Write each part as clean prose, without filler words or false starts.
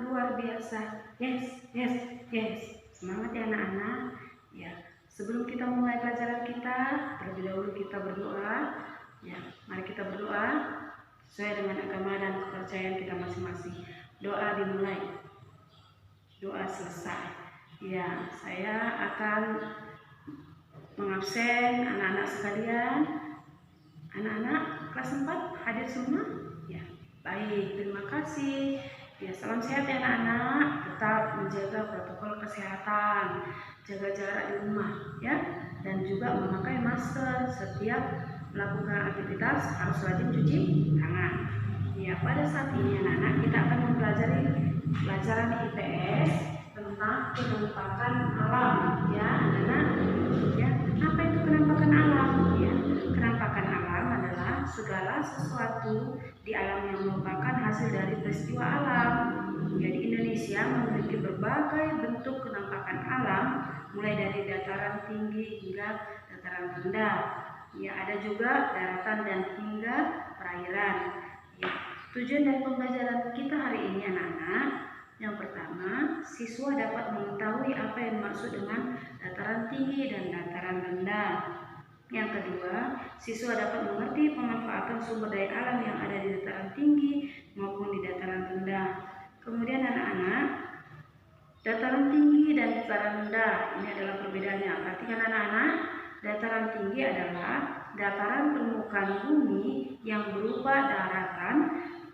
luar biasa. Yes, yes, yes. Semangat ya anak-anak. Ya, sebelum kita mulai pelajaran kita, terlebih dahulu kita berdoa. Ya, mari kita berdoa sesuai dengan agama dan kepercayaan kita masing-masing. Doa dimulai. Doa selesai. Ya, saya akan mengabsen anak-anak sekalian. Anak-anak kelas 4 hadir semua? Ya, baik, terima kasih. Ya, salam sehat ya anak-anak. Tetap menjaga protokol kesehatan, jaga jarak di rumah ya, dan juga memakai masker. Setiap melakukan aktivitas harus rajin cuci tangan. Ya, pada saat ini anak-anak kita akan mempelajari pelajaran IPS tentang kenampakan alam ya anak-anak. Ya, apa itu kenampakan alam? Ya, kenampakan alam adalah segala sesuatu di alam yang merupakan hasil dari peristiwa alam. Jadi Indonesia memiliki berbagai bentuk kenampakan alam, mulai dari dataran tinggi hingga dataran rendah. Ya, ada juga daratan dan hingga perairan. Ya, tujuan dari pembelajaran kita hari ini anak-anak, yang pertama, siswa dapat mengetahui apa yang dimaksud dengan dataran tinggi dan dataran rendah. Yang kedua, siswa dapat mengerti pemanfaatan sumber daya alam yang ada di dataran tinggi maupun di dataran rendah. Kemudian anak-anak, dataran tinggi dan dataran rendah ini adalah perbedaannya. Perhatikan anak-anak, dataran tinggi adalah dataran permukaan bumi yang berupa daratan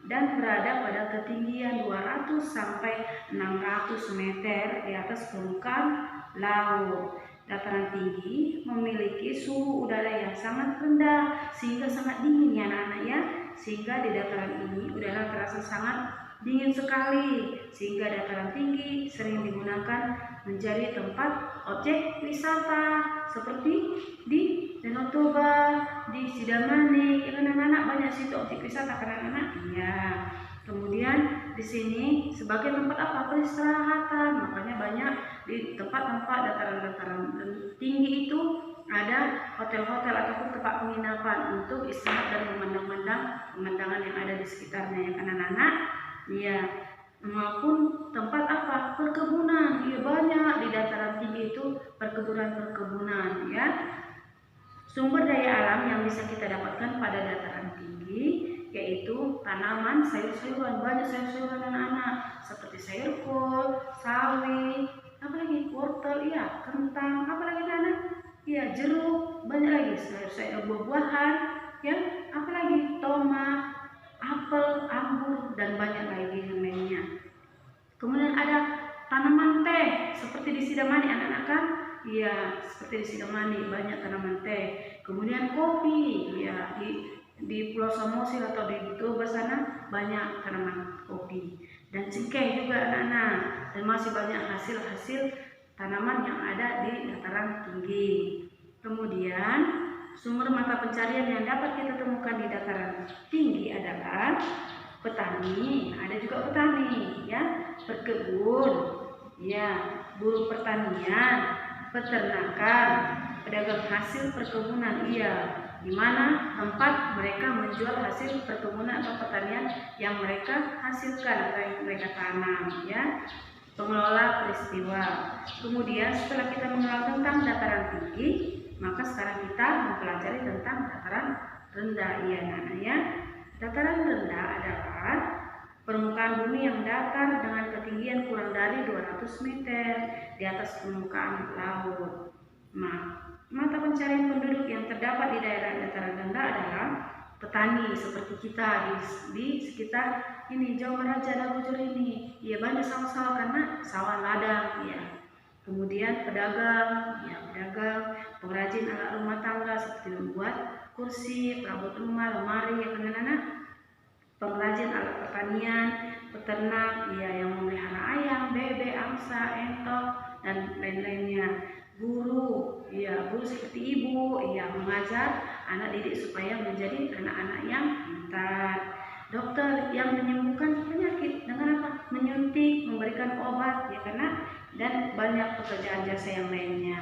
dan berada pada ketinggian 200 sampai 600 meter di atas permukaan laut. Dataran tinggi memiliki suhu udara yang sangat rendah sehingga sangat dingin ya anak-anak ya. Sehingga di dataran ini udara terasa sangat dingin sekali, sehingga dataran tinggi sering digunakan menjadi tempat objek wisata seperti di Danau Toba, di Sidamani. Ya kan anak-anak, banyak situ objek wisata kan anak-anak? Iya. Kemudian di sini sebagai tempat apa? Peristirahatan. Makanya banyak di tempat-tempat dataran-dataran tinggi itu ada hotel-hotel ataupun tempat penginapan untuk istirahat dan memandang-mandang pemandangan yang ada di sekitarnya ya kan anak-anak? Iya. Maupun tempat apa? Perkebunan. Iya, banyak di dataran tinggi itu perkebunan-perkebunan ya. Sumber daya alam yang bisa kita dapatkan pada dataran tinggi yaitu tanaman, sayur-sayuran. Banyak sayur-sayuran anak-anak seperti sayur kol, sawi, apalagi wortel, iya, kentang, apalagi anak? Iya, jeruk, banyak lagi sayur-sayur, buah-buahan, ya, apalagi tomat, apel, anggur, dan banyak lagi yang lainnya. Kemudian ada tanaman teh seperti di Sidamani anak-anak kan? Iya, seperti di Sidamani banyak tanaman teh. Kemudian kopi, ya di Pulau Samosir atau di Toba sana banyak tanaman kopi. Dan cengkeh juga anak-anak. Dan masih banyak hasil-hasil tanaman yang ada di dataran tinggi. Kemudian sumber mata pencarian yang dapat kita temukan di dataran tinggi adalah petani, ada juga petani, ya, berkebun, ya, buruh pertanian, peternakan, pedagang hasil perkebunan, iya, di mana tempat mereka menjual hasil perkebunan atau pertanian yang mereka hasilkan atau yang mereka tanam, ya. Pengelola peristiwa. Kemudian setelah kita mengenal tentang dataran tinggi, maka sekarang kita mempelajari tentang dataran rendah, iya anak-anak ya. Dataran rendah adalah permukaan bumi yang datar dengan ketinggian kurang dari 200 meter di atas permukaan laut. Mata pencarian penduduk yang terdapat di daerah dataran rendah adalah petani seperti kita di sekitar ini Jawa Raja dan Bojor ini. Ya, banyak sawah-sawah karena sawah ladang ya. Kemudian pedagang, ya pedagang, pengrajin alat rumah tangga seperti membuat kursi, perabot rumah, lemari, ya kan anak? Pengrajin alat pertanian, peternak, ya yang memelihara ayam, bebek, angsa, entok, dan lain-lainnya. Guru, ya guru seperti ibu, ya mengajar anak didik supaya menjadi anak-anak yang pintar. Dokter yang menyembuhkan penyakit dengan apa? Menyuntik, memberikan obat, ya karena dan banyak pekerjaan jasa yang lainnya.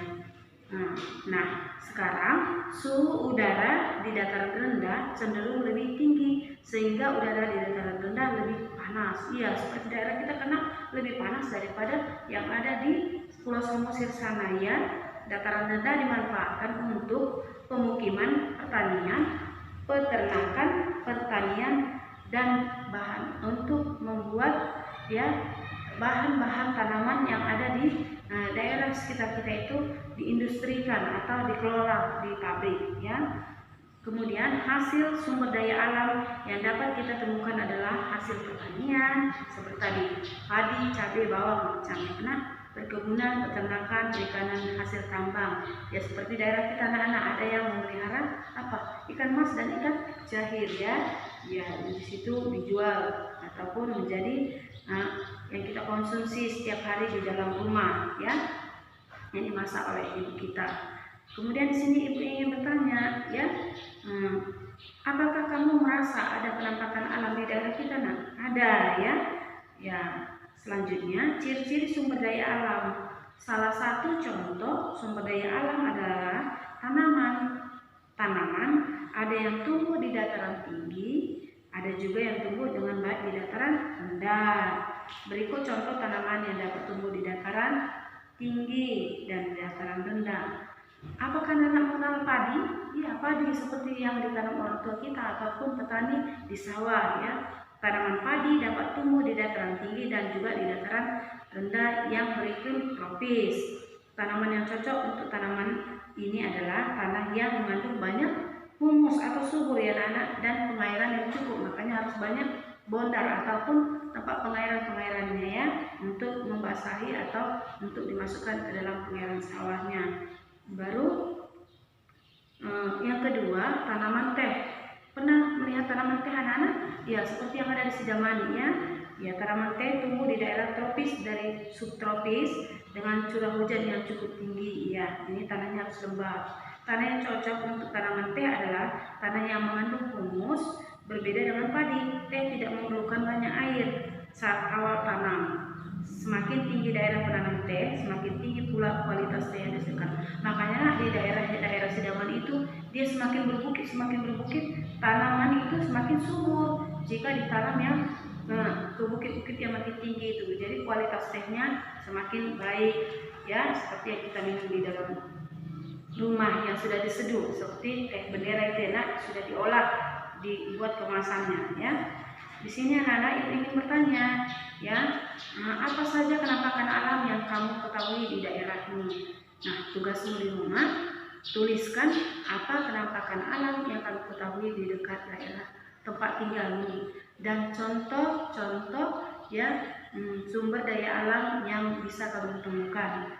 Nah, sekarang suhu udara di dataran rendah cenderung lebih tinggi sehingga udara di dataran rendah lebih panas. Iya, seperti daerah kita karena lebih panas daripada yang ada di Pulau Samosir sana ya. Dataran rendah dimanfaatkan untuk pemukiman, pertanian, peternakan, pertanian dan bahan untuk membuat ya bahan-bahan tanaman yang ada di daerah sekitar kita itu diindustrikan atau dikelola di pabrik ya. Kemudian hasil sumber daya alam yang dapat kita temukan adalah hasil pertanian seperti tadi padi, cabai, bawang, macam perkebunan, peternakan, perikanan, hasil tambang. Ya seperti daerah kita anak-anak ada yang memelihara ikan mas dan ikan jahir ya. Ya di situ dijual ataupun menjadi yang kita konsumsi setiap hari di dalam rumah ya. Yang dimasak oleh ibu kita. Kemudian di sini ibu ingin bertanya ya, apakah kamu merasa ada penampakan alam di daerah kita? Ada ya. Ya, selanjutnya ciri-ciri sumber daya alam. Salah satu contoh sumber daya alam adalah tanaman. Tanaman ada yang tumbuh di dataran tinggi, ada juga yang tumbuh dengan baik di dataran rendah. Berikut contoh tanaman yang dapat tumbuh di dataran tinggi dan dataran rendah. Apakah anak mengenal padi? Ya, padi seperti yang ditanam orang tua kita ataupun petani di sawah ya. Tanaman padi dapat tumbuh di dataran tinggi dan juga di dataran rendah yang beriklim tropis. Tanaman yang cocok untuk tanaman ini adalah tanah yang mengandung banyak humus atau subur ya anak dan pengairan yang cukup. Makanya harus banyak bondar ataupun tempat pengairan-pengairannya ya untuk membasahi atau untuk dimasukkan ke dalam pengairan sawahnya. Baru yang kedua tanaman teh. Pernah melihat tanaman teh anak-anak? Ya seperti yang ada di Sidamani ya. Ya tanaman teh tumbuh di daerah tropis dari subtropis dengan curah hujan yang cukup tinggi ya. Ini tanahnya harus lembab. Tanah yang cocok untuk tanaman teh adalah tanah yang mengandung humus. Berbeda dengan padi, teh tidak memerlukan banyak air saat awal tanam. Semakin tinggi daerah penanam teh, semakin tinggi pula kualitas teh yang dihasilkan. Makanya di daerah Sidaman itu dia semakin berbukit, tanaman itu semakin subur jika ditanam yang ke bukit-bukit yang makin tinggi itu. Jadi kualitas tehnya semakin baik ya, seperti yang kita minum di dalam rumah yang sudah diseduh, seperti teh bendera itu sudah diolah, dibuat kemasannya ya. Di sini anak-anak ibu ingin bertanya ya, apa saja penampakan alam yang kamu ketahui di daerah ini? Nah, tugasmu di rumah tuliskan apa penampakan alam yang kamu ketahui di dekat daerah tempat tinggalmu dan contoh-contoh ya sumber daya alam yang bisa kamu temukan.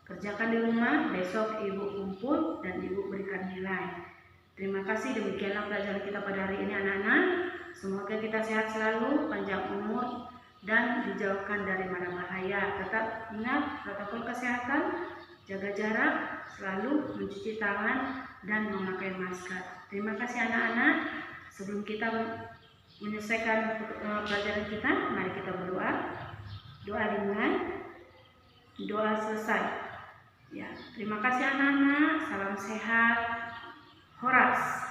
Kerjakan di rumah, besok ibu kumpul dan ibu berikan nilai. Terima kasih, demikianlah pelajaran kita pada hari ini anak-anak. Semoga kita sehat selalu, panjang umur, dan dijauhkan dari mara bahaya. Tetap ingat protokol kesehatan, jaga jarak, selalu mencuci tangan, dan memakai masker. Terima kasih anak-anak. Sebelum kita menyelesaikan pelajaran kita, mari kita berdoa. Doa ringan, doa selesai. Ya, terima kasih anak-anak. Salam sehat. Horas.